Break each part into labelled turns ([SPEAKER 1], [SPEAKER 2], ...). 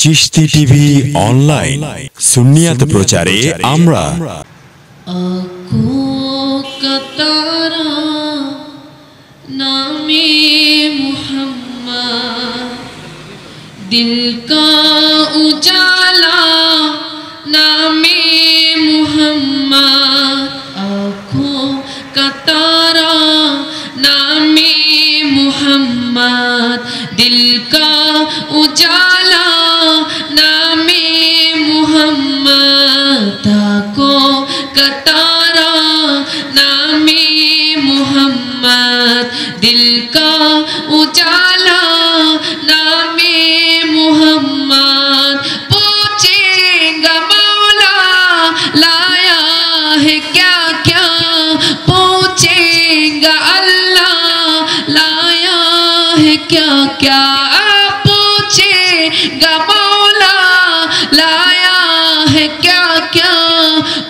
[SPEAKER 1] Chishti TV online সুন্নিয়াত প্রচারে আমরা
[SPEAKER 2] आँखों का तारा नामे मुहम्मद, दिल का उजाला नामे मुहम्मद। आँखों का तारा नामे मुहम्मद, दिल का उजाला नामे मुहम्मद। आँखों का तारा नामे मुहम्मद, दिल का उजाला नामे मुहम्मद। पूछेगा मौला लाया है क्या क्या, पूछेगा अल्लाह लाया है क्या क्या। पूछेगा मौला लाया है क्या क्या,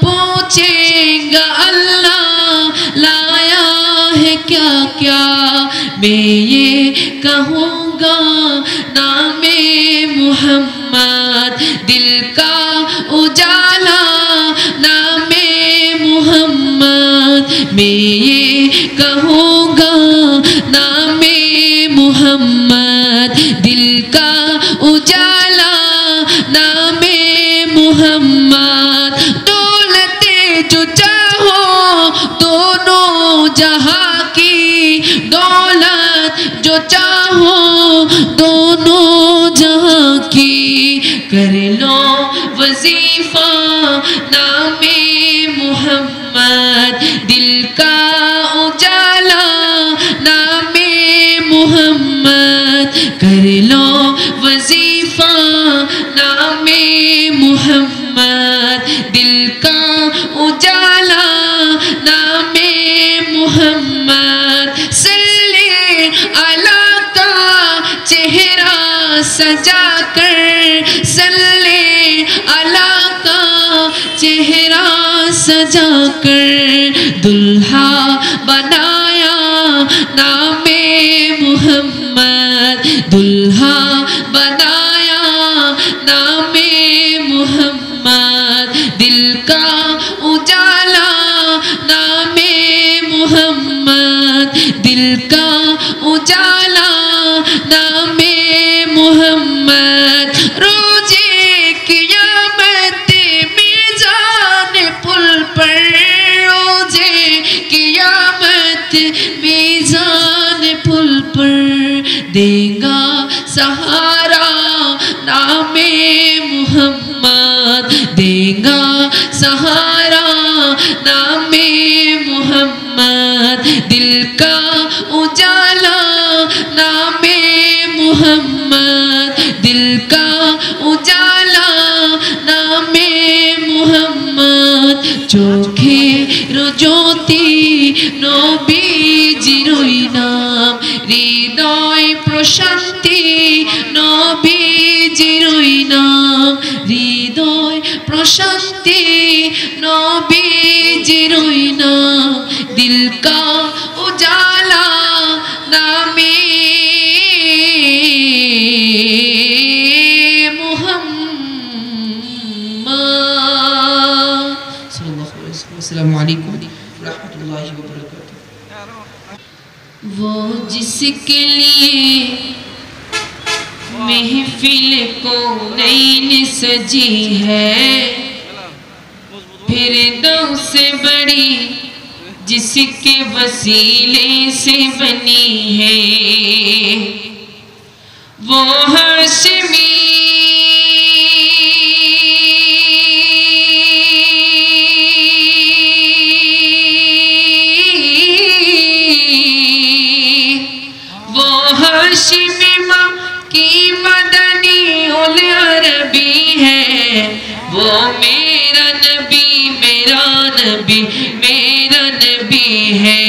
[SPEAKER 2] पूछेगा अल्लाह लाया है क्या क्या। मैं ये कहूँगा नामे मुहम्मद, दिल का उजाला नामे मुहम्मद। मैं ये कहूँगा नामे मुहम्मद, दिल का उजाला नामे मुहम्मद। दौलते जो चाहो दोनों जहां की, दौलत जो चाहो दोनों जहां की। कर लो वजीफा नामे मुहम्मद, दिल का उजाला नामे मुहम्मद। कर लो वजीफा नामे मुहम्मद, दिल का उजाला नामे मुहम्मद। सल्ले अला का चेहरा सजा कर, सल्ले अला का चेहरा सजा कर। दुल्हा बनाया नामे मुहम्मद, दुल्हा बनाया नामे मुहम्मद। दिल का उजाला नामे मुहम्मद, दिल का उजाला नामे मुहम्मद। रोजे क़यामत मीज़ान पुल पर, रोजे क़यामत मीज़ान पुल पर। देगा सहारा नामे मुहम्मद, देगा सहारा नामे मुहम्मद। दिल का उजाला नामे मुहम्मद, दिल का उजाला नामे मुहम्मद। चोखे ज्योति नबीजिरुई नाम, हृदय प्रशांति नबीजिरुई नाम, हृदय प्रशांति नबीजिरुई नाम। दिल का उजाला नामे मुहम्मद। अस्सलामु अलैकुम रहमतुल्लाहि व बरकातुहू। वो जिसके लिए महफिल को नैन सजी है, फिरदौस से बड़ी जिसके वसीले से बनी है। वो हाशिमी की मदनी उल अरबी है। वो मेरा नबी मेरा नबी मेरा नबी है।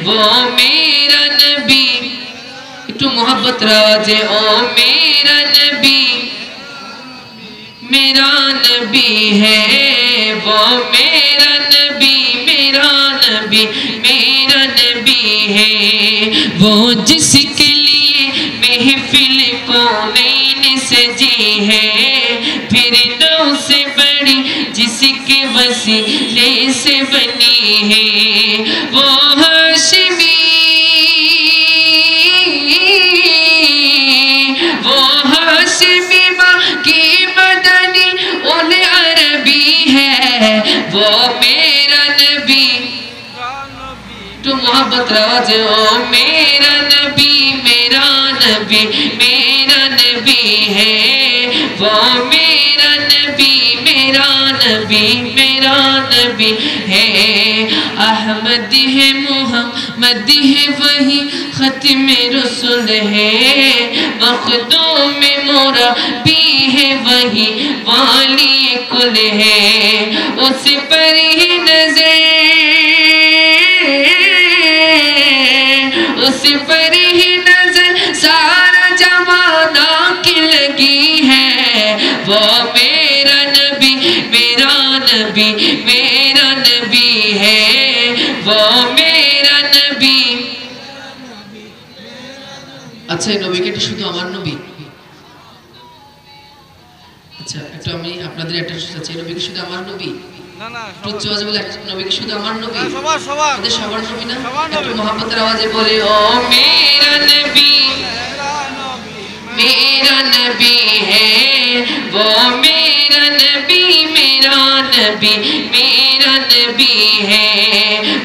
[SPEAKER 2] वो मेरा नबी एकटू मोहब्बत राजे। ओ मेरा नबी मेरा नबी है। वो मेरा नबी मेरा नबी मेरा नबी है। वो जिसके लिए महफिल को नैन सजी है फिरदौस से बड़ी जिसके वसीले से बनी है वो हाशिमी की मदनी उल अरबी है वो मेरा नबी तो मोहब्बत राज ओ मेरा नबी मेरा नबी मेरा नबी है वो मेरा नबी मेरा नबी मेरा नबी है अहमद है मोहम्मद है वही खत्म रसूल है मखदूम मोरा भी है वही वाली कुल है उस पर ही नजर उस पर ही नजर सारा जमाना की लगी है वो मेरा नबी मेरा नबी मेरा नबी है वो मेरा नबी अच्छा ये नबी के शुद्ध আমার নবী আচ্ছা একটু আমি আপনাদের একটা আছে নবী কি শুধু আমার নবী না না উচ্চ আওয়াজে বলে নবী কি শুধু আমার নবী সবার আমাদের সবার নবী না একটু মোহাম্মতের আওয়াজে বলে ও মেরা নবী मेरा नबी है वो मेरा नबी मेरा नबी मेरा नबी है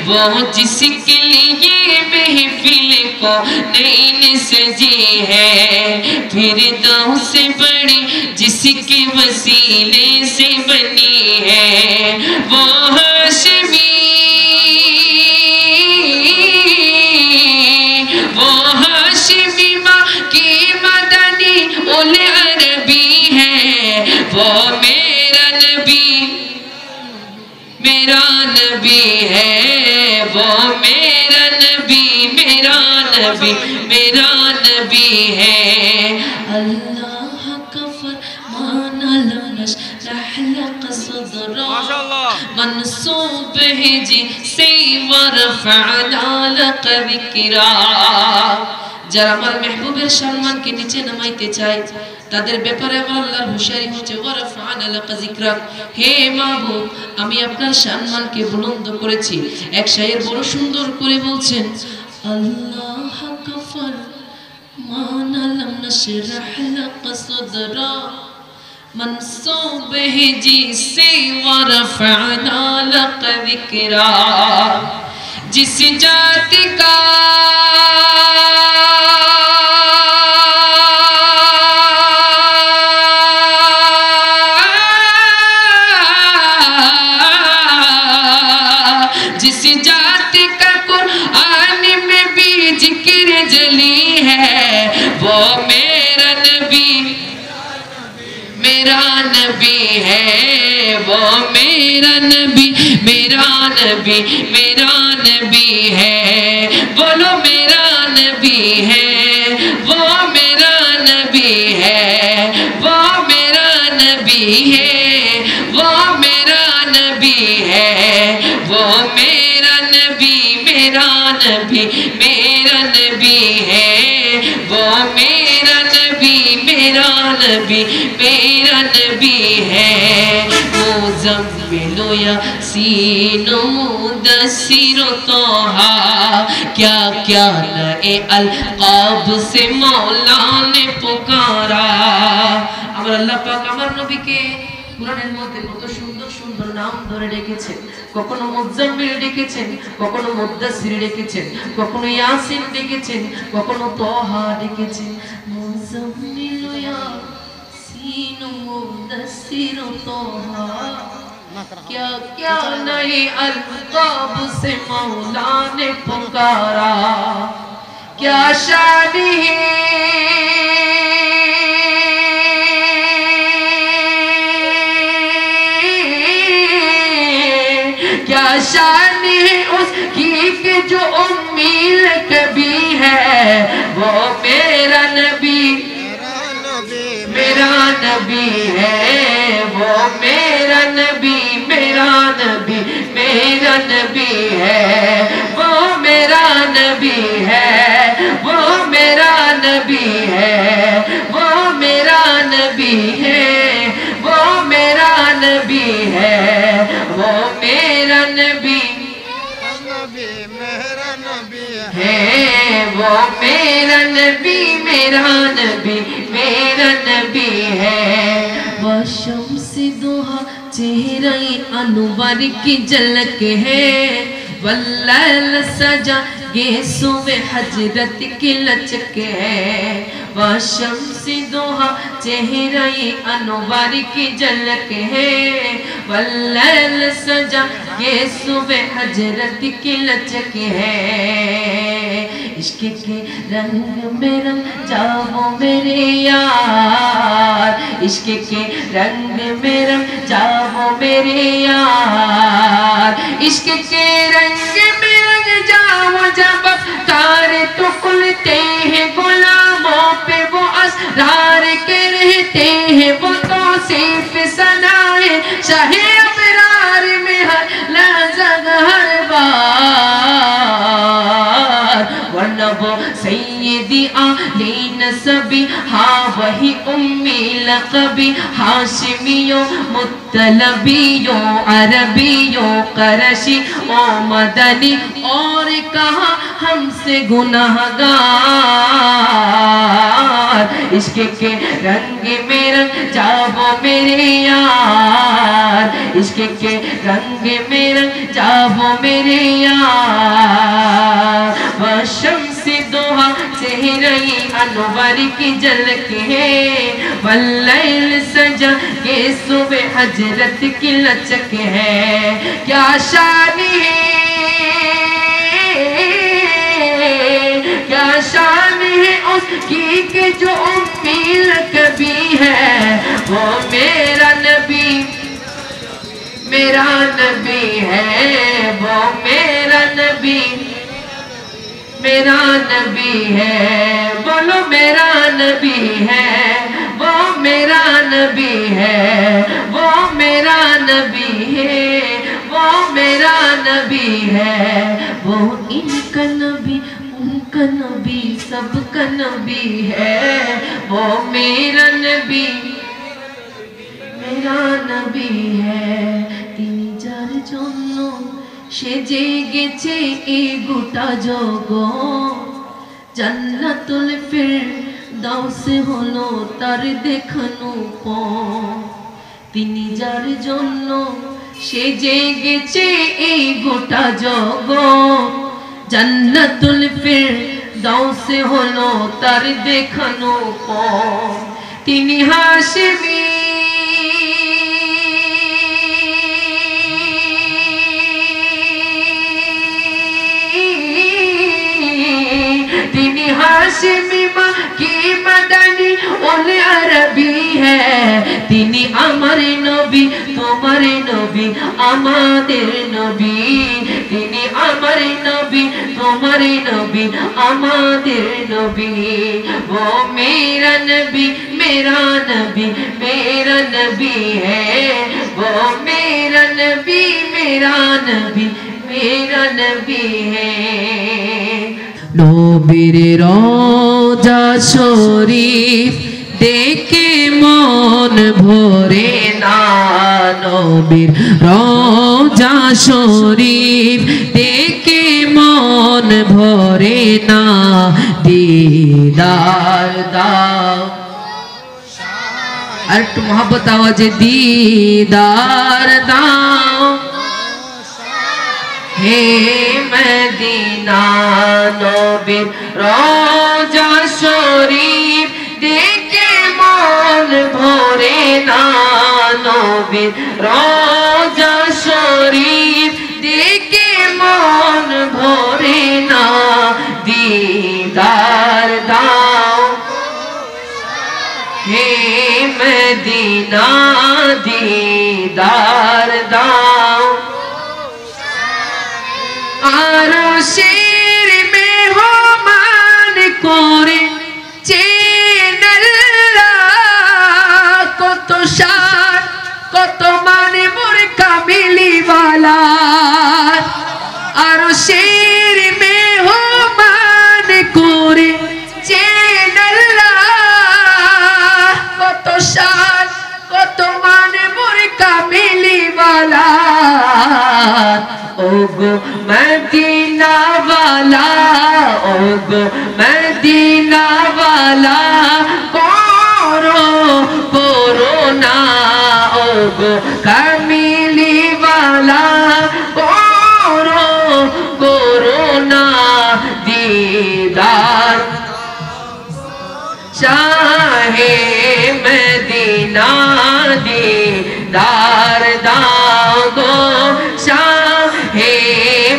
[SPEAKER 2] वो जिसके लिए महफिल को नैन सजी है फिरदौस से बड़ी जिसके वसीले से बनी है वो हाशिमी वो हाशिमी माँ की मदनी उल अरबी है वो मेरा नबी है वो मेरा नबी मेरा नबी मेरा नबी है अल्लाह का फरमान लनश लहलक सदरा मनसूब है जिसे वरफअना लक जिक्रा যারা আমার মেহবুবের সম্মানকে নিচে নামাইতে চায় তাদের ব্যাপারে আমার আল্লাহর হুঁশিয়ারি হচ্ছে ওয়ারফা'না লাকা যিকরাক হে মাহবুব আমি আপনার সম্মানকে বুলন্দ করেছি এক শায়ের বড় সুন্দর করে বলছেন আল্লাহ কাফার মানা লাম নশরাহ লাকা সাদরা منصوب ہے جسے ورفعنا لك ذکرا جس جات کا जिस जात का कुरान में भी जिक्र जली है वो मेरा नबी है वो मेरा नबी मेरा नबी है बोलो मेरा नबी है वो मेरा नबी है वो मेरा नबी है वो मेरा नबी है वो मेरा नबी मेरा नबी मेरा नबी है वो मेरा नबी मेरा नबी मेरा नबी है मुज़म्मिल यासीन मुदस्सिर तोहा क्या क्या नए अलकाब से मौला ने पुकारा আমার আল্লাহ পাক আমার নবীকে কুরআনের মধ্যে কত সুন্দর সুন্দর নাম ধরে রেখেছেন কখনো মুজাম্মিল ডেকেছেন কখনো মুদাসসির ডেকেছেন কখনো ইয়াসিন ডেকেছেন কখনো তোহা ডেকেছেন মুজাম্মিল यासीन मुदस्सिर तोहा क्या क्या नए अलकाब से मौला ने पुकारा क्या शान है क्या शान है उसकी कि जो उम्मीद कभी है वो मेरा नबी है वो मेरा नबी मेरा नबी मेरा नबी है वो मेरा नबी है वो मेरा नबी है वो मेरा नबी है, वो मेरा नबी है, वो मेरा नबी है, वो मेरा नबी, मेरा नबी, मेरा नबी है। वो शम्स दुहा चेहरे अनवर की झलक है, वल्लैल सजा ये सुबह हजरत की लचक है। वह शम्स दुहा चेहरे अनवर की झलक है, वल्लैल सजा ये सुबह हजरत की लचक है। इश्क के रंग में रंग जाओ मेरे यार, इश्क के रंग में रंग जाओ मेरे यार, इश्क के रंग में रंग जाओ जब तारे तो खुलते हैं गुलामों पे, वो असरार के रहते हैं, वो तो सिर्फ सनाए शाहे अबरार में हर लहज़ा हर बार। वरना वो सैयदी आली नसबी, हाँ वही उम्मी लक़बी, हाशिमियों मुत्तलबियों अरबियों करशी ओ मदनी, और कहा हमसे गुनाहगार। इश्क के रंग में रंग जाओ मेरे यार, इश्क के रंग में रंग जाओ मेरे यार। वह शम्स दुहा चेहरे अनवर की झलक है, वल्लैल सजा ये सुबह हजरत की लचक है। क्या शान है, क्या शान है उसकी कि जो उम्मी लक़बी है, वो मेरा नबी, मेरा नबी है, वो मेरा नबी, मेरा नबी है। बोलो मेरा नबी है, वो मेरा नबी है, वो मेरा नबी है, वो मेरा नबी है। वो इनका नबी, उनका नबी, सबका नबी है, वो मेरा नबी, मेरा नबी है। তিনি যার জন্য সেজে গেছে এই গোটা জগৎ, জান্নাতুল ফিরদাউস হলো তার দেখানো পথ। তিনি যার জন্য সেজে গেছে এই গোটা জগৎ, জান্নাতুল ফিরদাউস হলো তার দেখানো পথ। তিনি হাশিমি, তিনি হাশিমি মাকি মাদানী ওলে আরবি है, তিনি আমার নবী, তোমার নবী, আমাদের নবী, তিনি আমার নবী, তোমার নবী, আমাদের নবী। वो मेरा नबी, मेरा नबी, मेरा नबी है, वो मेरा नबी, मेरा नबी, मेरा नबी है। নবীর রওজা শরীফ দেখে মন ভরে না, নবীর রওজা শরীফ দেখে মন ভরে না, দিদার দাও। আর একটু মহব্বত আওয়াজে দিদার দাও হে মদিনা। নবীর রওজা শরীফ দেখে মন ভরে না, নবীর রওজা শরীফ দেখে মন ভরে না, দিদার দাও হে মদিনা, দিদার দাও। আরশের মেহমান করে চেন আল্লাহ, কত শান কত মানে মোর কামিলিওয়ালা। আরশের মেহমান করে চেন আল্লাহ, কত কামিলি वाला ओगो मदीना वाला ओगो मदीना वाला करो कोरोना ओगो कामिली वाला करो कोरोना दीदार शाहे मदीना दीदार दाओ गो शाहे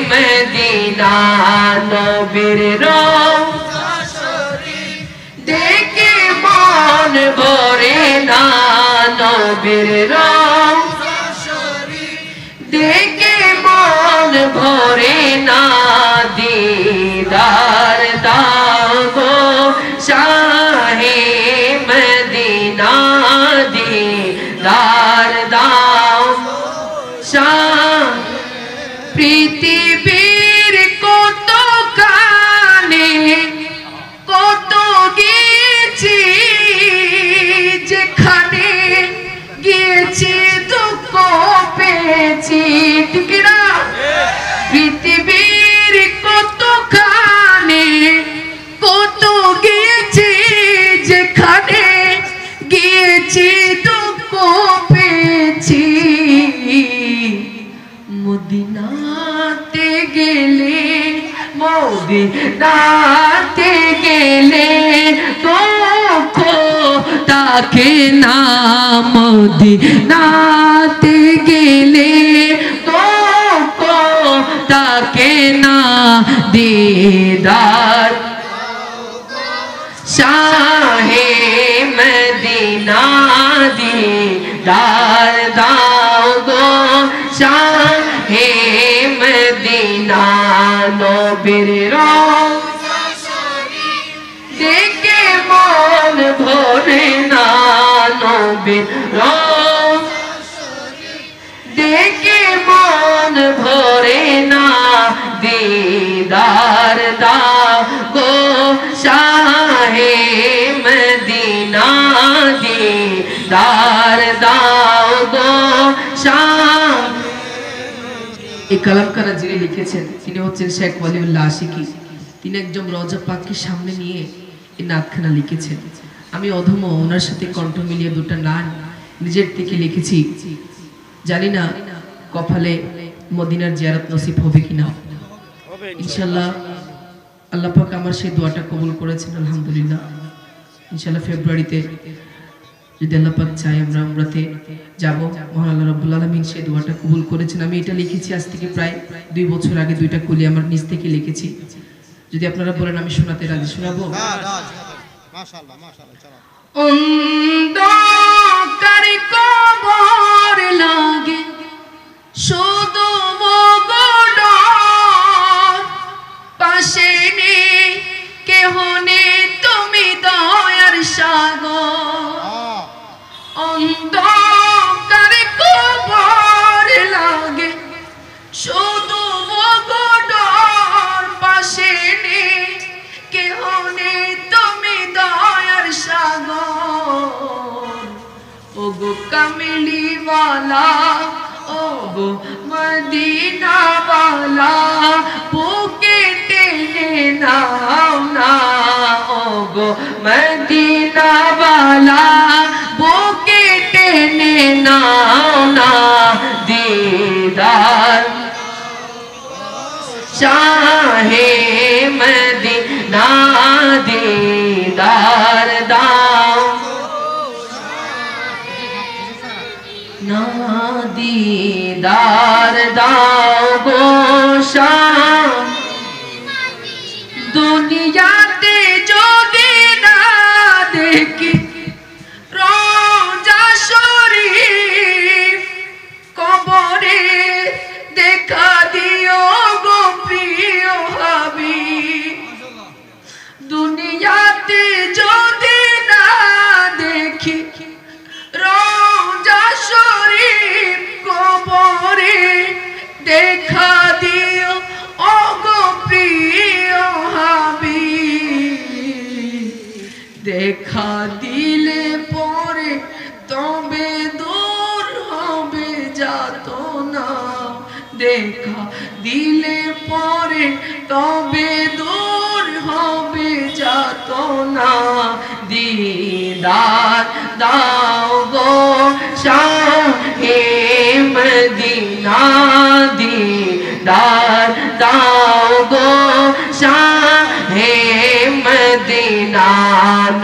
[SPEAKER 2] मदीना नबीर रौज़ा शरीफ देखे मन भरे ना नबीर रौज़ा शरीफ देखे मन भरे ना दीदार दाओ गो शाहे मदीना दीदार दाओ शाह पृथिवीर কত কানে কত গেছি যেখানে গিয়েছি দুঃখ পেয়েছি ঠিক না পৃথিবীর কত কানে কত গিয়েছি যেখানে গিয়েছি দুঃখ পেয়েছি মদিনাতে গেলে মদিনাতে গেলে দুঃখ তাকে না মদিনাতে গেলে দুঃখ তাকে না दीदार शाहे मदीना दीदार दाओ गो शाहे मदीना नबीर रौज़ा शरीफ देखे मन भरे ना नबीर रौज़ा शरीफ देखे मन भरे ना दीदार दाओ गो शाहे मदीना दीदार दाओ गो शाह এই কালামকারা যিনি লিখেছেন তিনি হচ্ছেন শেখ ওয়ালিউল্লাহ আশিকি তিনি একজন রওজা পাককে সামনে নিয়ে এই নাতখানা লিখেছেন আমি অধম ওনার সাথে কণ্ঠ মিলিয়ে দুটো লাইন নিজের থেকে লিখেছি জানি না কপালে মদিনার জিয়ারত নসিব হবে কিনা ইনশাআল্লাহ আল্লাহ পাক আমার সেই দোয়াটা কবুল করেছেন আলহামদুলিল্লাহ ইনশাআল্লাহ ফেব্রুয়ারিতে যদি আল্লাহ পাক চায় আমরা উমরাতে যাব মহান আল্লাহ রাব্বুল আলামিন সেই দোয়াটা কবুল করেছেন আমি এটা লিখেছি আজ থেকে প্রায় 2 বছর আগে দুইটা কলি আমার নিজ থেকে লিখেছি যদি আপনারা বলেন আমি শোনাতে রাজি শোনাবো মাশাআল্লাহ মাশাআল্লাহ চলো অন্ধকার কবর লাগে শুধু মগড পাশে নেই কেহ নেই তুমি দয়ার সাগর অন্ধকার কবর লাগে শুধু মগড পাশে নেই কেহ নেই তুমি দয়ার সাগর ওগো কামিলি वाला ओगो मदीना वाला बुके टेने नाओ ना ओगो मदीना वाला बुके टेने नाओ ना दीदार शाहे मदीना दीदार दाओ ना दीदार दाओ गो शाह दुनियाते जोदी ना देखी रोजा शरीफ कबरे देखा दियो गो प्रिय हबीब दुनियाते जोदी ना देखी रोजा शरीफ कबरे देखा दियो ओगो प्रिय हाबीब देखा दिले परे तबे दूर হবে দেখা দিলে পরে তবে দূর হবে যাতনা দিদার দাও গো শাহে মদিনা দিদার দাও গো শাহে মদিনা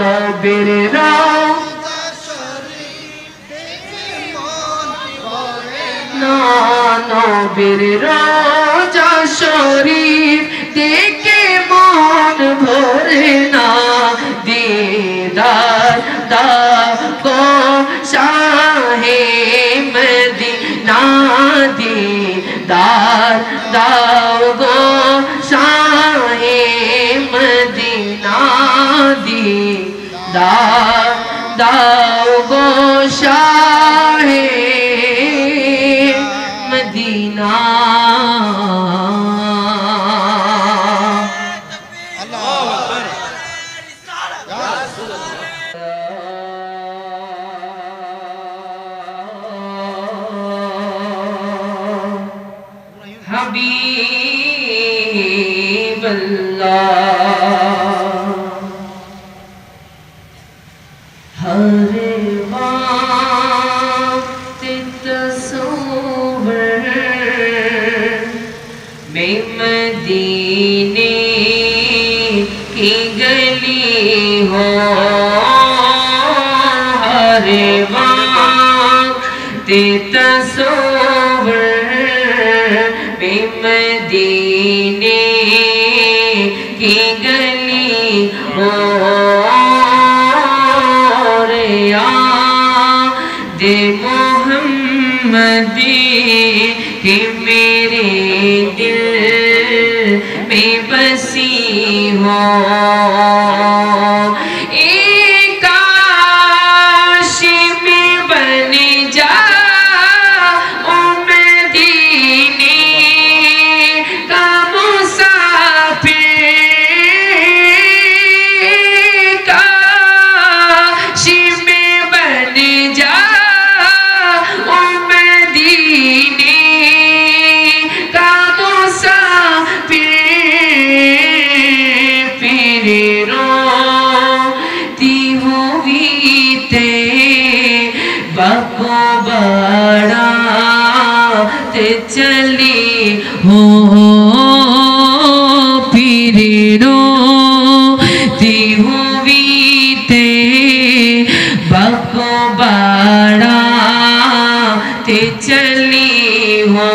[SPEAKER 2] নবীর রওজা শরীফ দেখে মন ভরে না নবীর রওজা শরীফ দেখে মন ভরে না দিদার দাও গো শাহে মদিনা দিদার দাও গো শাহে মদিনা দিদার দাও গো শাহে মদিনা حبیب اللہ ہر وقت تصور میں مدینے کی گلی ہو ہر وقت تصور مدینے کی گلی ہو یاد محمدی کہ میرے دل میں بسی ہو چلی ہو پھر روتی ہوئی تے بکو بڑھاتے چلی ہو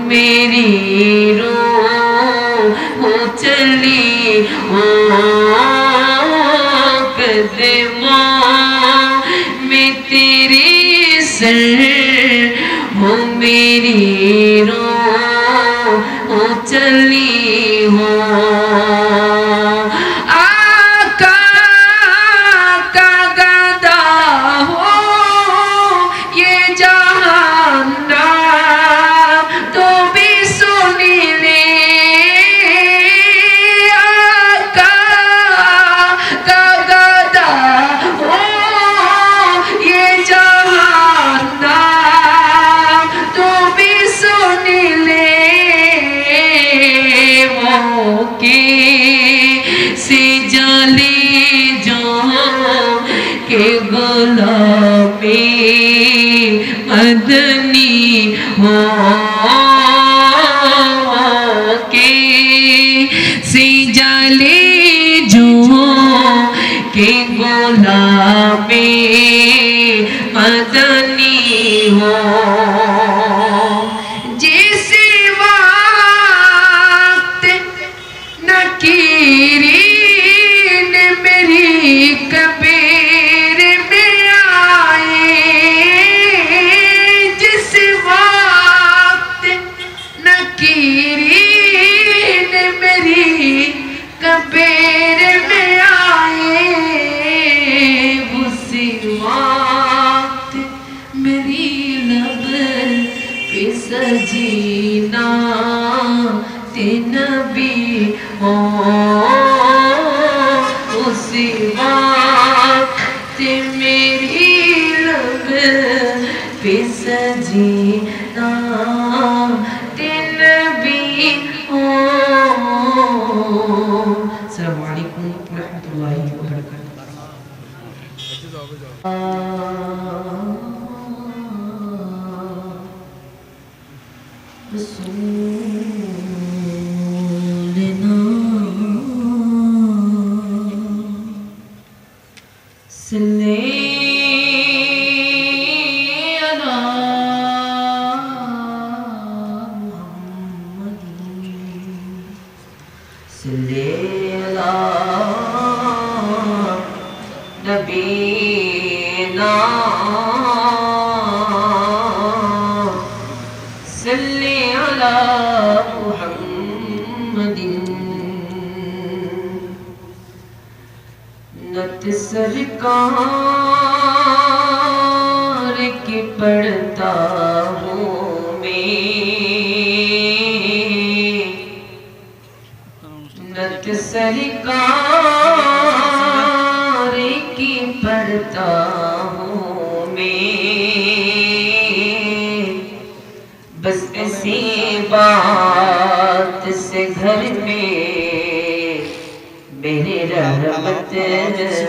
[SPEAKER 2] میری روح چلی قدموں میں تیری سر ہو میری روح چلی ہو مدنی ہو کے سجالے جو کہ غلامی مدنی ہو جس وقت نکیرین میری کبیر میں آئے से बात मेरी लब पे सजीना दिन भी हो। अस्सलामु अलैकुम व रहमतुल्लाहि व सरकार की पढ़ता हूँ मैं, नत सरकार की पढ़ता हूँ मैं। बस ऐसी बात से घर में मेरे रहमत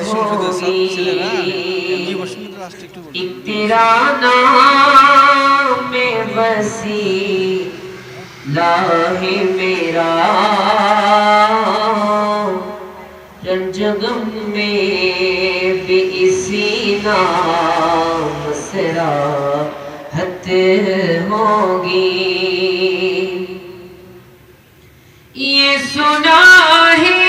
[SPEAKER 2] होगी। एक तेरा नाम में वसी लाहे मेरा, रंजगम में भी इसी नाम से राहत होगी। ये सुना है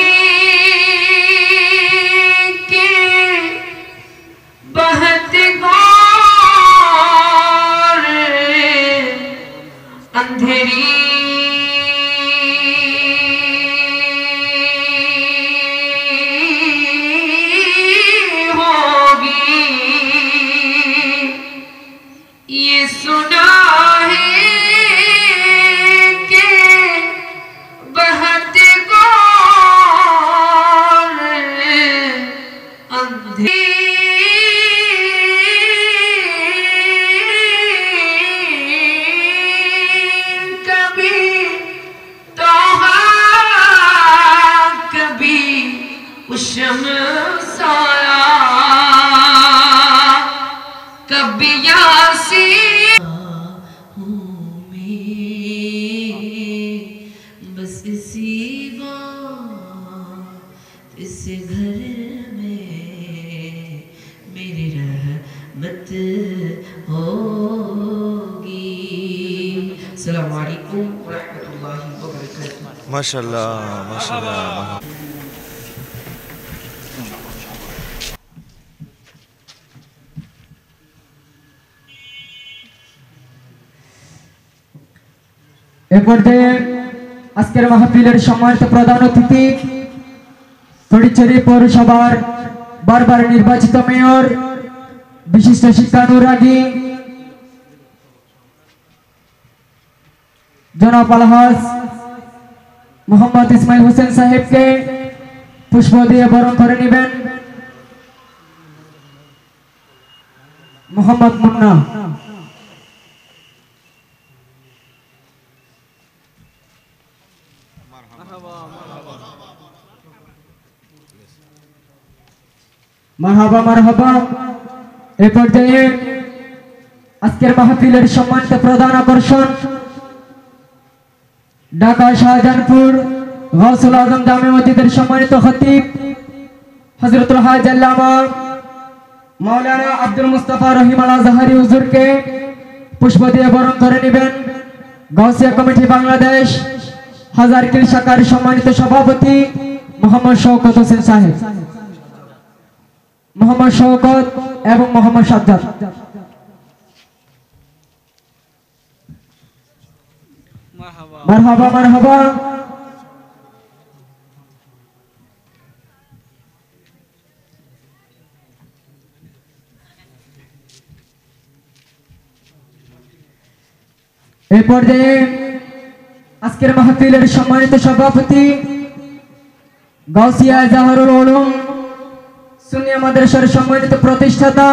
[SPEAKER 2] अंधेरी होगी। ये सुना है कि बहते गौर अंधेरी शमसाया कभी यासी हूँ मैं। बस इसी बात इस घर में मेरी रहमत होगी। अस्सलामु अलैकुम व रहमतुल्लाहि व बरकातुहू।
[SPEAKER 3] माशाअल्लाह माशाअल्लाह।
[SPEAKER 4] এ পর্যায়ে আজকের মাহফিলের সম্মানিত প্রধান অতিথি ফটিকছড়ি পৌরসভার বারবার নির্বাচিত মেয়র বিশিষ্ট শিক্ষানুরাগী জনাব আলহাজ মোহাম্মদ ইসমাইল হোসেন সাহেবকে পুষ্প দিয়ে বরণ করে নেবেন। মোহাম্মদ মুন্না মারহাবা মারহাবা। এই পর্যায়ে আজকের মাহফিলের সম্মানিত প্রধান আকর্ষণ ঢাকা শাহজাহানপুর গাউসুল আজম জামে মসজিদের সম্মানিত খতিব হযরতুল হাজ আল্লামা মাওলানা আব্দুল মুস্তাফা রহিমাল আজহারি হুজুরকে পুষ্প দিয়ে বরণ করে নেবেন। গাউসিয়া কমিটি বাংলাদেশ হাজারকিল শাখার সম্মানিত সভাপতি মোহাম্মদ শওকত হোসেন সাহেব, মোহাম্মদ শওকত এবং মোহাম্মদ সাজ্জাদ। মারহাবা মারহাবা। এই পর্যায়ে আজকের মাহফিলের সম্মানিত সভাপতি গাউসিয়া জাহরুল উলুম সুন্নিয়া মাদ্রাসার সম্মানিত প্রতিষ্ঠাতা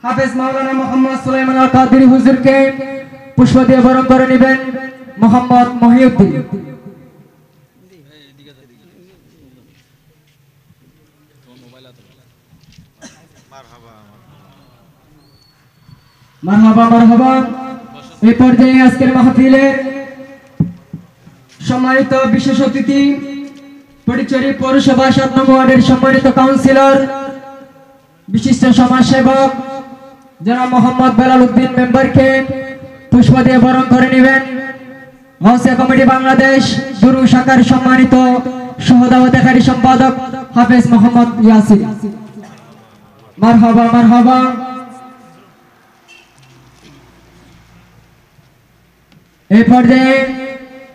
[SPEAKER 4] হাফেজ মাওলানা মোহাম্মদ সুলাইমান আল কাদেরী হুজুরকে পুষ্প দিয়ে বরণ করে নেবেন মোহাম্মদ মহিউদ্দিন। মারহাবা মারহাবা। এই পর্যায়ে আজকের মাহফিলের সম্মানিত বিশেষ অতিথি পরিচয় পৌরসভা ৭ নং ওয়ার্ডের সম্মানিত কাউন্সিলর বিশিষ্ট সমাজসেবক জনাব মোহাম্মদ বেলাল উদ্দিন মেম্বারকে পুষ্প দিয়ে বরণ করে নেবেন গাউসিয়া কমিটি বাংলাদেশ দুরু শাখার সম্মানিত সহদাওয়াতকারী সম্পাদক হাফেজ মোহাম্মদ ইয়াসিন। মারহাবা মারহাবা। এই পর্যায়ে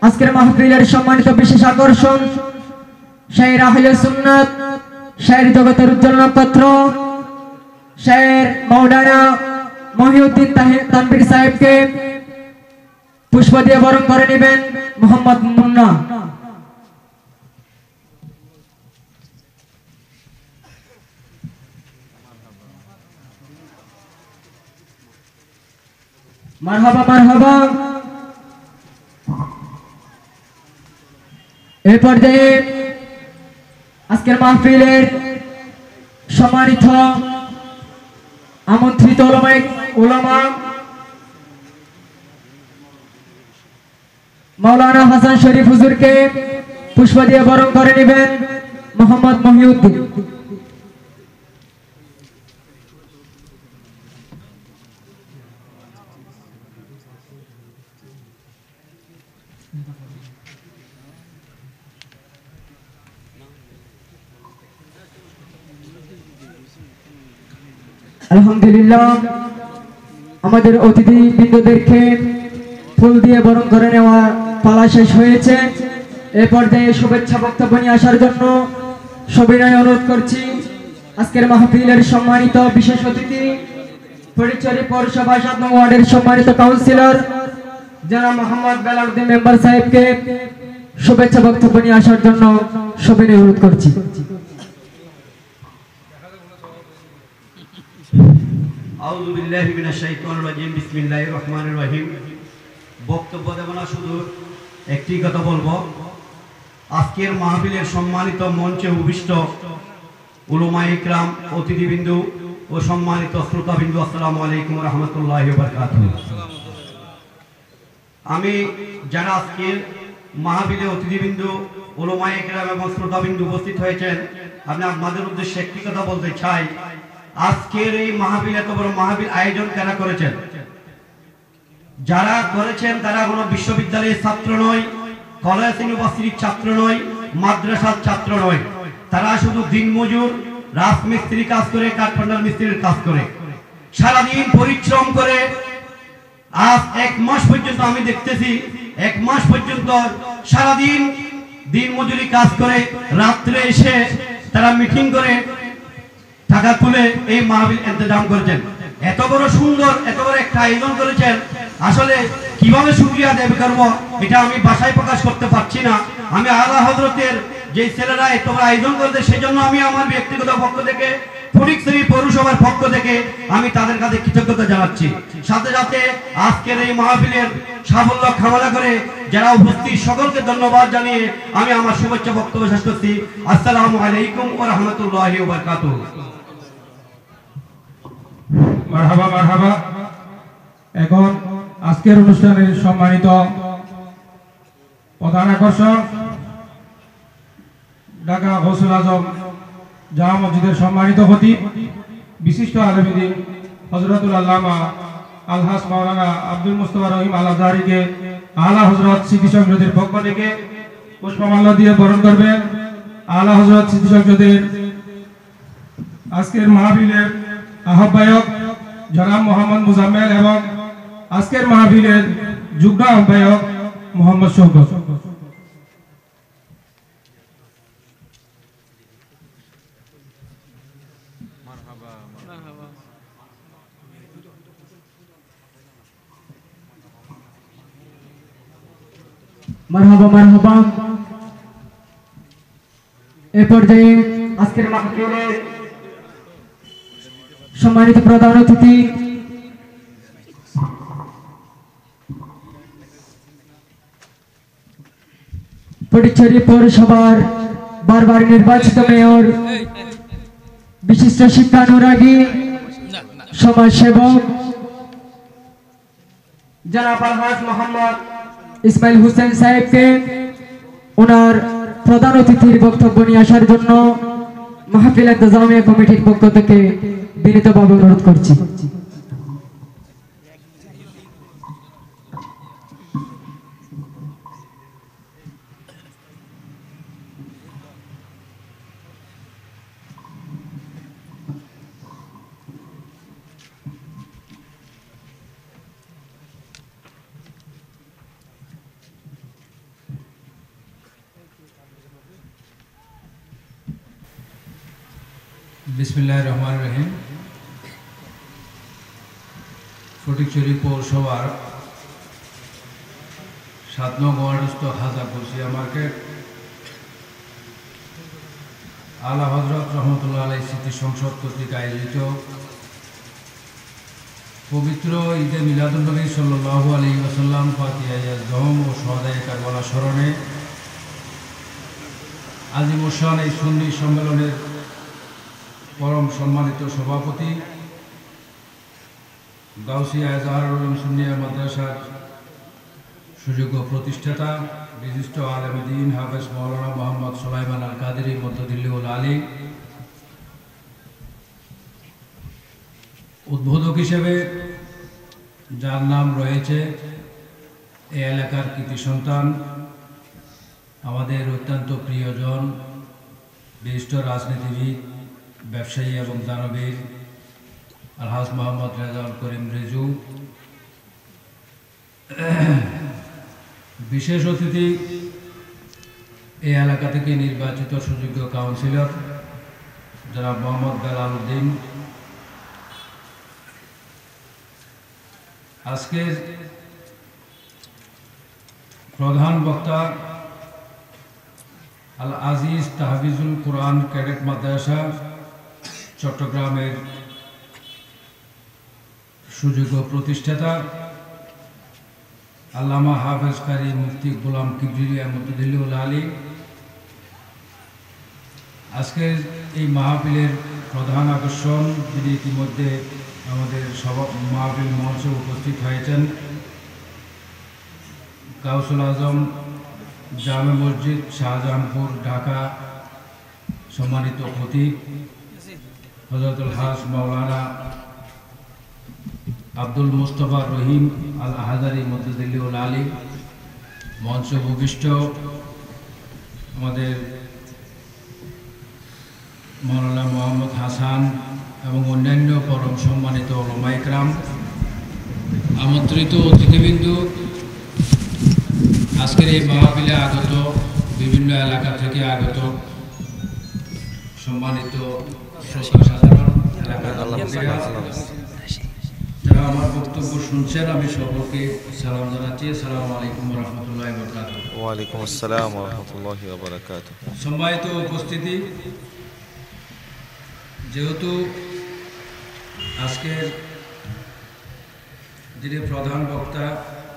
[SPEAKER 4] আজকের মাহফিলের সম্মানিত বিশেষ আকর্ষণ শায়ের আহলে সুন্নাত, শায়ের জগতের উজ্জ্বল নক্ষত্র শায়ের মাওলানা মহিউদ্দিন তানভীর সাহেবকে পুষ্প দিয়ে বরণ করে নেবেন মোহাম্মদ মুন্না। মারহাবা মারহাবা। এই পর্যায়ে আজকের মাহফিলের সম্মানিত আমন্ত্রিত উলামা মাওলানা হাসান শরীফ হুজুরকে পুষ্প দিয়ে বরণ করে নেবেন মোহাম্মদ মহিউদ্দিন। আলহামদুলিল্লাহ, আমাদের অতিথি বৃন্দদেরকে ফুল দিয়ে বরণ করে নেওয়া পালা শেষ হয়েছে। এই পর্যায়ে শুভেচ্ছা বক্তব্য নিয়ে আসার জন্য সবিনয় অনুরোধ করছি আজকের মাহফিলের সম্মানিত বিশেষ অতিথি ফটিকছড়ি পৌরসভা ৭ নং ওয়ার্ডের সম্মানিত কাউন্সিলর জনাব মোহাম্মদ বেলাল উদ্দিন মেম্বার সাহেবকে শুভেচ্ছা বক্তব্য নিয়ে আসার জন্য সবিনয় অনুরোধ করছি।
[SPEAKER 5] আউযু বিল্লাহি মিনাশ শাইতানির রাজিম। বিসমিল্লাহির রহমানির রহিম। বক্তব্য দেব না, শুধু একটি কথা বলবো। আজকের মাহফিলের সম্মানিত মঞ্চে উপবিষ্ট উলামায়ে ইকরাম, অতিথিবৃন্দু ও সম্মানিত শ্রোতাবৃন্দু, আসসালামু আলাইকুম ওয়া রাহমাতুল্লাহি ওয়া বারাকাতুহু। আমি যারা আজকের মাহফিলে অতিথিবৃন্দু, উলামায়ে ইকরাম এবং শ্রোতাবৃন্দু উপস্থিত হয়েছেন, আমি আপনাদের উদ্দেশ্যে একটি কথা বলতে চাই। আজকের এই মাহফিল, এত বড় মাহফিল আয়োজন কারা করেছেন? যারা করেছেন তারা কোনো বিশ্ববিদ্যালয়ের ছাত্র নয়, কলেজ ইউনিভার্সিটির ছাত্র নয়, মাদ্রাসার ছাত্র নয়। তারা শুধু দিনমজুর, রাজমিস্ত্রি কাজ করে, কাঠপান্ডার মিস্ত্রির কাজ করে, সারাদিন পরিশ্রম করে। আজ 1 মাস পর্যন্ত আমি দেখতেছি, 1 মাস পর্যন্ত সারাদিন দিনমজুরি কাজ করে, রাত্রে এসে তারা মিটিং করে টাকা তুলে এই মাহফিল ইন্তজাম করেছেন। এত বড় সুন্দর, এত বড় একটা আয়োজন করেছেন। আসলে কিভাবে শুকরিয়া আদায় করব এটা আমি ভাষায় প্রকাশ করতে পারছি না। আমি আলা হযরতের যে ছেলেরা এত বড় আয়োজন করেছে, সেজন্য আমি আমার ব্যক্তিগত পক্ষ থেকে, ফটিকছড়ি পৌরসভার পক্ষ থেকে আমি তাদের কাছে কৃতজ্ঞতা জানাচ্ছি। সাথে সাথে আজকের এই মাহফিলের সাফল্য কামনা করে যারা উপস্থিত সকলকে ধন্যবাদ জানিয়ে আমি আমার শুভেচ্ছা বক্তব্য শেষ করছি। আসসালামু আলাইকুম ওয়া রাহমাতুল্লাহি ওয়া বারাকাতুহু।
[SPEAKER 6] মারহাবা মারহাবা। এখন আজকের অনুষ্ঠানের সম্মানিত প্রধান আকর্ষণ ঢাকা গৌসুল আজম জামা মসজিদের সম্মানিত খতিব, বিশিষ্ট আলেম দ্বীন হযরতুল আল্লামা আলহাজ মাওলানা আব্দুল মুস্তাফা রহিম আল আজহারীকে আলা হযরত স্মৃতি সংসদের পক্ষ থেকে পুষ্পমাল্য দিয়ে বরণ করবেন। আলা হযরত স্মৃতি সংসদের আজকের মাহফিলের আহ্বায়ক জনাব মোহাম্মদ মুজাম্মেল এবং আজকের মাহফিলের যুগ্ম আহ্বায়ক মোহাম্মদ শওকত।
[SPEAKER 4] মারহাবা মারহাবা। এই পর্যায়ে আজকের মাহফিলের সম্মানিত প্রধান অতিথি ফটিকছড়ি পৌরসভার বারবার নির্বাচিত মেয়র, বিশিষ্ট শিক্ষানুরাগী, সমাজসেবক জনাব আলহাজ মোহাম্মদ ইসমাইল হোসেন সাহেবকে ওনার প্রধান অতিথির বক্তব্য নিয়ে আসার জন্য মাহফিল ইন্তেজামিয়া কমিটির পক্ষ থেকে বিনীতভাবে অনুরোধ করছি।
[SPEAKER 7] বিসমিল্লাহির রহমানির রহিম। ফটিকছড়ি পৌরসভার ৭ নং ওয়ার্ডস্থ হাজা কুরসিয়া মার্কেট আলা হযরত রহমতুল্লাহ আলাইহি স্মৃতি সংসদ কর্তৃক আয়োজিত পবিত্র ঈদে মিলাদুন্নবী সাল্লাল্লাহু আলাইহি ওয়াসাল্লাম ফাতিহায়ে আযম ও শুহাদায়ে কারবালা স্মরণে আজিমুশান এই সুন্নি সম্মেলনের পরম সম্মানিত সভাপতি, গাউসিয়া এজাহারুল উলুম সুন্নিয়া মাদ্রাসার সুযোগ্য প্রতিষ্ঠাতা, বিশিষ্ট আলেম দ্বীন হাফেজ মাওলানা মোহাম্মদ সুলাইমান আল কাদেরী মদ্দুদিল্লাহুল আলী, উদ্বোধক হিসেবে যার নাম রয়েছে এই এলাকার কৃতি সন্তান, আমাদের অত্যন্ত প্রিয়জন, বিশিষ্ট রাজনীতিবিদ, ব্যবসায়ী এবং দানবীর আলহাজ মোহাম্মদ রেজাউল করিম রেজু, বিশেষ অতিথি এই এলাকা থেকে নির্বাচিত সুযোগ্য কাউন্সিলর জনাব মোহাম্মদ বেলাল উদ্দিন, আজকের প্রধান বক্তা আল আজিজ তাহফিজুল কোরআন ক্যাডেট মাদ্রাসা চট্টগ্রামের সুযোগ্য প্রতিষ্ঠাতা আল্লামা হাফেজ কারি মুফতি গোলাম কিবরিয়া মদ্দুদিল্লাহুল আলী, আজকের এই মাহফিলের প্রধান আকর্ষণ যিনি ইতিমধ্যে আমাদের মাহফিল মঞ্চে উপস্থিত হয়েছেন, গাউসুল আজম জামে মসজিদ শাহজাহানপুর ঢাকা সম্মানিত খতিব হযরতুল হাজ মাওলানা আব্দুল মুস্তফা রহিম আল আহাজারি মদ্দুদিল্লাহুল আলী, মঞ্চ ভূমিষ্ঠ আমাদের মাওলানা মোহাম্মদ হাসান এবং অন্যান্য পরম সম্মানিত উলামা ইকরাম, আমন্ত্রিত অতিথিবৃন্দ, আজকের এই মাহফিলে আগত বিভিন্ন এলাকা থেকে আগত সম্মানিত সাধারণ যারা আমার বক্তব্য শুনছেন, আমি সকলকে সালাম জানাচ্ছি। আসসালামু আলাইকুম ওয়া রাহমাতুল্লাহি ওয়া বারাকাতুহু।
[SPEAKER 3] ওয়া আলাইকুম আসসালাম ওয়া রাহমাতুল্লাহি ওয়া বারাকাতুহু।
[SPEAKER 7] সম্মানিত উপস্থিতি, যেহেতু আজকের যিনি প্রধান বক্তা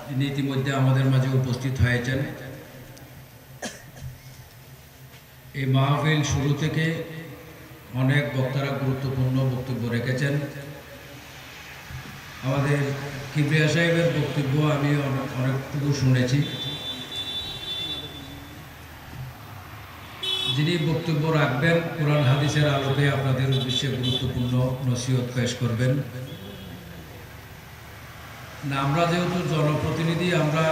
[SPEAKER 7] তিনি ইতিমধ্যে আমাদের মাঝে উপস্থিত হয়েছেন, এই মাহফিল শুরু থেকে অনেক বক্তারা গুরুত্বপূর্ণ বক্তব্য রেখেছেন। আমাদের কিবরিয়া সাহেবের বক্তব্য আমি অনেকটুকু শুনেছি। যিনি বক্তব্য রাখবেন কোরআন হাদিসের আলোকে আপনাদের উদ্দেশ্যে গুরুত্বপূর্ণ নসিহত পেশ করবেন। না, আমরা যেহেতু জনপ্রতিনিধি, আমরা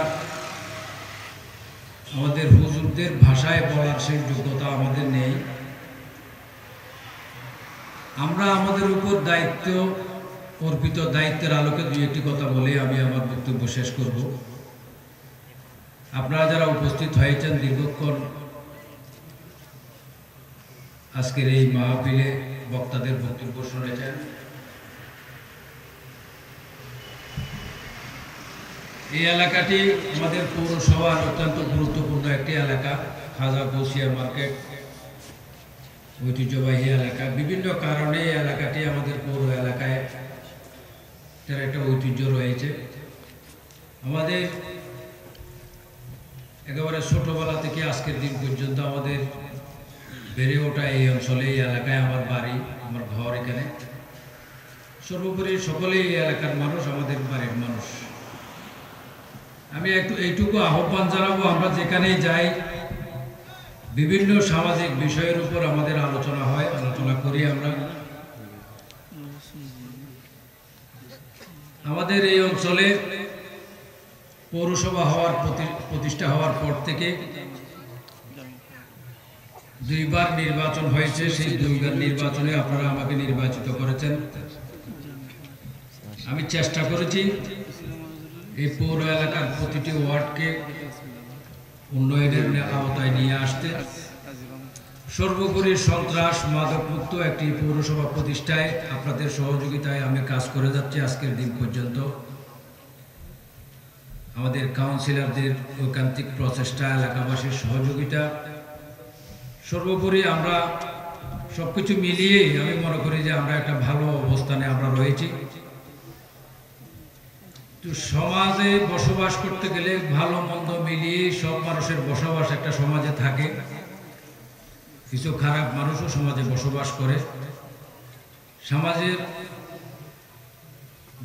[SPEAKER 7] আমাদের হুজুরদের ভাষায় বলার সেই যোগ্যতা আমাদের নেই। আমরা আমাদের উপর দায়িত্ব অর্পিত দায়িত্বের আলোকে দুই একটি কথা বলে আমি আমার বক্তব্য শেষ করব। আপনারা যারা উপস্থিত হয়েছেন, দীর্ঘক্ষণ আজকের এই মাহফিলে বক্তাদের বক্তব্য শুনেছেন, এই এলাকাটি আমাদের পৌরসভার অত্যন্ত গুরুত্বপূর্ণ একটি এলাকা, হাজা কুরসিয়া মার্কেট। ঐতিহ্যবাহী এলাকা, বিভিন্ন কারণে এলাকাটি আমাদের পৌর এলাকায় তার একটা ঐতিহ্য রয়েছে। আমাদের একেবারে ছোটবেলা থেকে আজকের দিন পর্যন্ত আমাদের বেড়ে ওঠা এই অঞ্চলে, এই এলাকায় আমার বাড়ি, আমার ঘর এখানে। সর্বোপরি সকলেই এই এলাকার মানুষ, আমাদের বাড়ির মানুষ। আমি একটু এইটুকু আহ্বান জানাবো, আমরা যেখানেই যাই বিভিন্ন সামাজিক বিষয়ের উপর আমাদের আলোচনা হয়, আলোচনা করি আমরা। আমাদের এই অঞ্চলে পৌরসভা প্রতিষ্ঠা হওয়ার পর থেকে 2বার নির্বাচন হয়েছে। সেই 2বার নির্বাচনে আপনারা আমাকে নির্বাচিত করেছেন। আমি চেষ্টা করেছি এই পৌর এলাকার প্রতিটি ওয়ার্ডকে উন্নয়নের আওতায় নিয়ে আসতে। সর্বোপরি সন্ত্রাস মাদকমুক্ত একটি পৌরসভা প্রতিষ্ঠায় আপনাদের সহযোগিতায় আমি কাজ করে যাচ্ছি আজকের দিন পর্যন্ত। আমাদের কাউন্সিলরদের ঐকান্তিক প্রচেষ্টা, এলাকাবাসীর সহযোগিতা, সর্বোপরি আমরা সবকিছু মিলিয়ে আমি মনে করি যে আমরা একটা ভালো অবস্থানে আমরা রয়েছি। তো সমাজে বসবাস করতে গেলে ভালো মন্দ মিলিয়ে সব মানুষের বসবাস একটা সমাজে থাকে। কিছু খারাপ মানুষও সমাজে বসবাস করে। সমাজের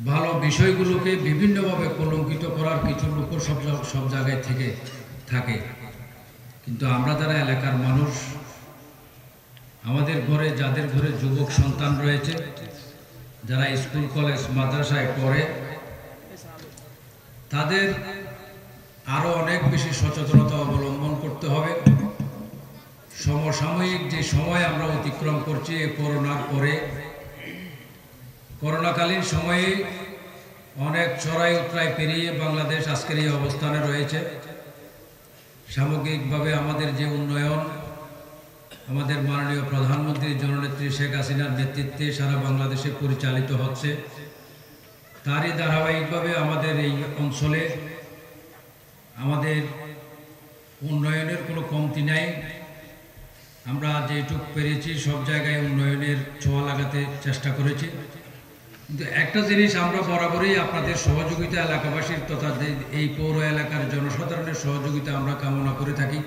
[SPEAKER 7] ভালো বিষয়গুলোকে বিভিন্নভাবে কলঙ্কিত করার কিছু লোক সব জায়গায় থেকে থাকে। কিন্তু আমরা যারা এলাকার মানুষ, আমাদের ঘরে যাদের ঘরে যুবক সন্তান রয়েছে, যারা স্কুল কলেজ মাদ্রাসায় পড়ে, তাদের আরো অনেক বেশি সচেতনতা অবলম্বন করতে হবে। সমসাময়িক যে সময় আমরা অতিক্রম করছি এই করোনার পরে, করোনাকালীন সময়ে অনেক চড়াই উতরাই পেরিয়ে বাংলাদেশ আজকের এই অবস্থানে রয়েছে। সামগ্রিকভাবে আমাদের যে উন্নয়ন, আমাদের মাননীয় প্রধানমন্ত্রী জননেত্রী শেখ হাসিনার নেতৃত্বে সারা বাংলাদেশে পরিচালিত হচ্ছে, তারই ধারাবাহিকভাবে আমাদের এই অঞ্চলে আমাদের উন্নয়নের কোনো কমতি নাই। আমরা যেটুকু পেরেছি সব জায়গায় উন্নয়নের ছোঁয়া লাগাতে চেষ্টা করেছি। কিন্তু একটা জিনিস আমরা বরাবরই আপনাদের সহযোগিতা, এলাকাবাসীর তথা এই পৌর এলাকার জনসাধারণের সহযোগিতা আমরা কামনা করে থাকি।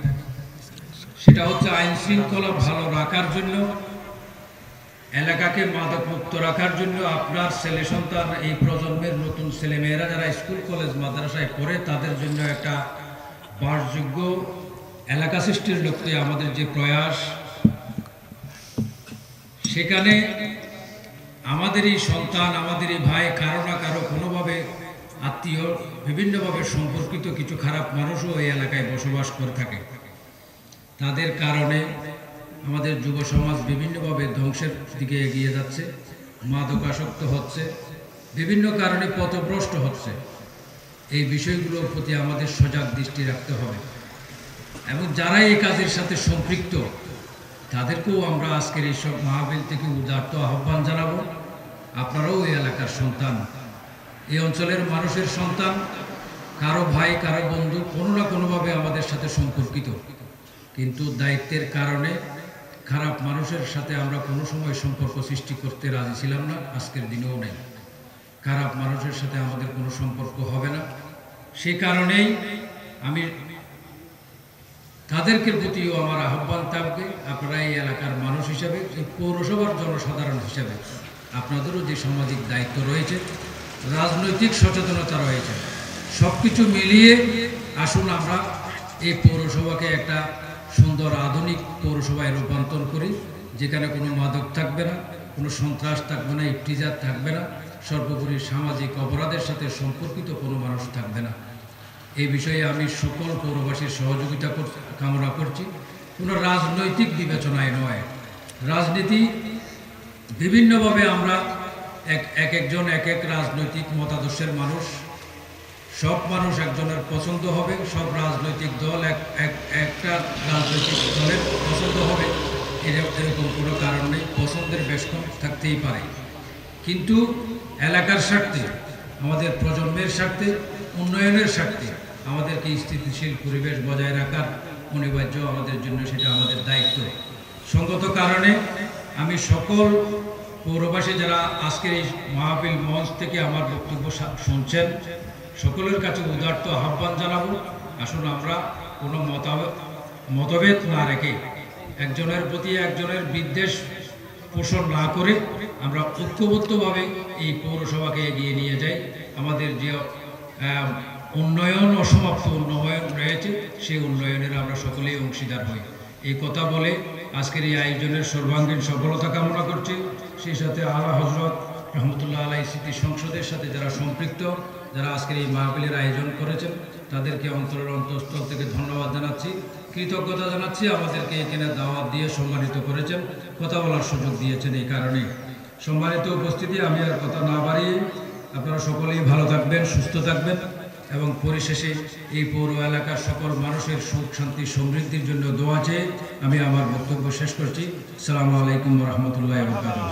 [SPEAKER 7] সেটা হচ্ছে আইন শৃঙ্খলা ভালো রাখার জন্য, এলাকাকে মাদকমুক্ত রাখার জন্য আপনার ছেলে সন্তান, এই প্রজন্মের নতুন ছেলেমেয়েরা যারা স্কুল কলেজ মাদ্রাসায় পড়ে, তাদের জন্য একটা বাসযোগ্য এলাকা সৃষ্টির লক্ষ্যে আমাদের যে প্রয়াস, সেখানে আমাদেরই সন্তান, আমাদেরই ভাই, কারো না কারো কোনোভাবে আত্মীয়, বিভিন্নভাবে সম্পর্কিত কিছু খারাপ মানুষও এই এলাকায় বসবাস করে থাকে। তাদের কারণে আমাদের যুব সমাজ বিভিন্নভাবে ধ্বংসের দিকে এগিয়ে যাচ্ছে, মাদকাসক্ত হচ্ছে, বিভিন্ন কারণে পথভ্রষ্ট হচ্ছে। এই বিষয়গুলোর প্রতি আমাদের সজাগ দৃষ্টি রাখতে হবে এবং যারা এই কাজের সাথে সম্পৃক্ত তাদেরকেও আমরা আজকের এইসব মাহফিল থেকে উদাত্ত আহ্বান জানাবো। আপনারাও এই এলাকার সন্তান, এই অঞ্চলের মানুষের সন্তান, কারো ভাই, কারো বন্ধু, কোনো না কোনোভাবে আমাদের সাথে সম্পর্কিত। কিন্তু দায়িত্বের কারণে খারাপ মানুষের সাথে আমরা কোনো সময় সম্পর্ক সৃষ্টি করতে রাজি ছিলাম না, আজকের দিনেও নেই। খারাপ মানুষের সাথে আমাদের কোনো সম্পর্ক হবে না। সেই কারণেই আমি তাদেরকে প্রতিও আমার আহ্বান থাকবে, আপনারা এই এলাকার মানুষ হিসাবে, এই পৌরসভার জনসাধারণ হিসাবে আপনাদেরও যে সামাজিক দায়িত্ব রয়েছে, রাজনৈতিক সচেতনতা রয়েছে, সব কিছু মিলিয়ে আসুন আমরা এই পৌরসভাকে একটা সুন্দর আধুনিক পৌরসভায় রূপান্তর করি, যেখানে কোনো মাদক থাকবে না, কোনো সন্ত্রাস থাকবে না, ইফতিজার থাকবে না, সর্বোপরি সামাজিক অপরাধের সাথে সম্পর্কিত কোনো মানুষ থাকবে না। এই বিষয়ে আমি সকল পৌরবাসীর সহযোগিতা কামনা করছি। কোনো রাজনৈতিক বিবেচনায় নয়, রাজনীতি বিভিন্নভাবে আমরা একজন এক এক রাজনৈতিক মতাদর্শের মানুষ, সব মানুষ একজনের পছন্দ হবে, সব রাজনৈতিক দল একটা রাজনৈতিক দলের পছন্দ হবে, এরকম কোনো কারণ নেই। পছন্দের বেশ কম থাকতেই পারে, কিন্তু এলাকার স্বার্থে, আমাদের প্রজন্মের স্বার্থে, উন্নয়নের স্বার্থে আমাদেরকে স্থিতিশীল পরিবেশ বজায় রাখার অনিবার্য আমাদের জন্য, সেটা আমাদের দায়িত্ব। সঙ্গত কারণে আমি সকল পৌরবাসী যারা আজকের এই মাহফিল মঞ্চ থেকে আমার বক্তব্য শুনছেন সকলের কাছে উদার্ত আহ্বান জানাবো, আসুন আমরা কোনো মতভেদ না রেখে একজনের প্রতি একজনের বিদ্বেষ পোষণ না করে আমরা ঐক্যবদ্ধভাবে এই পৌরসভাকে এগিয়ে নিয়ে যাই। আমাদের যে উন্নয়ন অসমাপ্ত উন্নয়ন রয়েছে সেই উন্নয়নের আমরা সকলেই অংশীদার হই। এই কথা বলে আজকের এই আয়োজনের সর্বাঙ্গীন সফলতা কামনা করছি। সেই সাথে আলা হজরত রহমতুল্লাহ আলাই স্মৃতি সংসদের সাথে যারা সম্পৃক্ত, যারা আজকের এই মাহফিলের আয়োজন করেছেন তাদেরকে অন্তরের অন্তঃস্থল থেকে ধন্যবাদ জানাচ্ছি, কৃতজ্ঞতা জানাচ্ছি। আমাদেরকে এখানে দাওয়াত দিয়ে সম্মানিত করেছেন, কথা বলার সুযোগ দিয়েছেন। এই কারণে সম্মানিত উপস্থিতি, আমি আর কথা না বাড়িয়ে আপনারা সকলেই ভালো থাকবেন, সুস্থ থাকবেন এবং পরিশেষে এই পৌর এলাকার সকল মানুষের সুখ শান্তি সমৃদ্ধির জন্য দোয়া চেয়ে আমি আমার বক্তব্য শেষ করছি। আসসালামু আলাইকুম ওয়া রাহমাতুল্লাহি ওয়া বারাকাতুহু।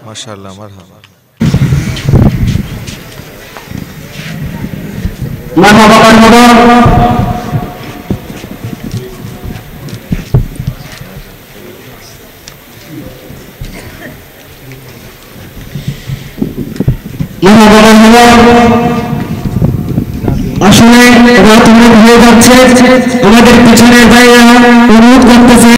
[SPEAKER 3] মাশাআল্লাহ, মারহাবা।
[SPEAKER 4] মারহাবা মারহাবা। আসলে রাত হয়ে যাচ্ছে, আমাদের পিছনের ভাইরা অনুরোধ করতেছে